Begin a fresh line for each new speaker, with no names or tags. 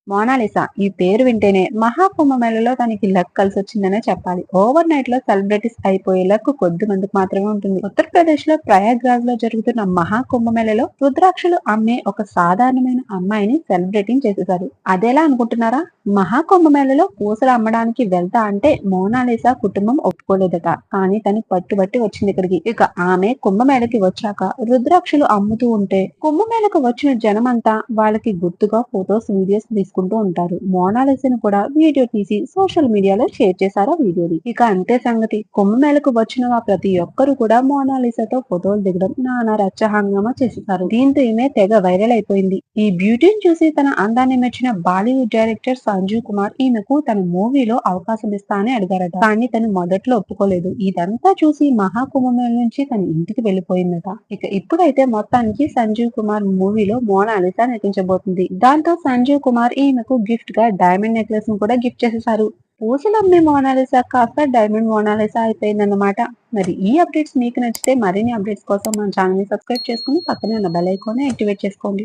Mona Lisa ఈ పేరు వింటేనే మహాకుంభమేళలో తనకి లక్ కలిసి వచ్చిందనే చెప్పాలి. ఓవర్ నైట్ లో సెలబ్రిటీస్ అయిపోయే లక్ కొద్ది మందికి మాత్రమే ఉంటుంది. ఉత్తరప్రదేశ్ లో ప్రయాగ్రాజ్ లో జరుగుతున్న మహాకుంభమేళలో రుద్రాక్షలు అమ్మే ఒక సాధారణమైన అమ్మాయిని సెలబ్రేటింగ్ చేసేశారు. అదెలా అనుకుంటున్నారా? మహాకుంభమేళలో పూసలు అమ్మడానికి వెళ్తా అంటే మోనాలిసా కుటుంబం ఒప్పుకోలేదట. కానీ తను పట్టుబట్టి వచ్చింది ఇక్కడికి. ఇక ఆమె కుంభమేళకి వచ్చాక రుద్రాక్షలు అమ్ముతూ ఉంటే కుంభమేళకు వచ్చిన జనమంతా వాళ్ళకి గుర్తుగా ఫొటోస్ వీడియోస్ తీసుకుంటూ ఉంటారు. మోనాలిసాను కూడా వీడియో తీసి సోషల్ మీడియాలో షేర్ చేశారు ఆ వీడియోని. ఇక అంతే సంగతి. కుంభమేళకు వచ్చిన ప్రతి ఒక్కరు కూడా మోనాలిసాతో ఫోటోలు దిగడం నానా రచ్చ హంగామా చేసేశారు. దీంతో ఈమె తెగ వైరల్ అయిపోయింది. ఈ బ్యూటీని చూసి తన అందాన్ని మెచ్చిన బాలీవుడ్ డైరెక్టర్ సంజీవ్ కుమార్ ఈమెకు తన మూవీలో అవకాశం ఇస్తా అని అడిగారట. కానీ తను మొదట్లో ఒప్పుకోలేదు. ఇదంతా చూసి మహాకుంభమేళ నుంచి తన ఇంటికి వెళ్లిపోయిందట. ఇక ఇప్పుడైతే మొత్తానికి సంజీవ్ కుమార్ మూవీలో మోనాలిసా నటించబోతుంది. దాంతో సంజీవ్ కుమార్ ఈమెకు గిఫ్ట్ గా డైమండ్ నెక్లెస్ ను కూడా గిఫ్ట్ చేసేశారు. పూసలమ్మే మోనాలిసా కాస్త డైమండ్ మోనాలిసా అయిపోయిందన్నమాట. మరి ఈ అప్డేట్స్ మీకు నచ్చితే మరిన్ని అప్డేట్స్ కోసం మన ఛానల్ ని సబ్స్క్రైబ్ చేసుకుని పక్కనే ఉన్న బెల్ ఐకాన్ ని యాక్టివేట్ చేసుకోండి.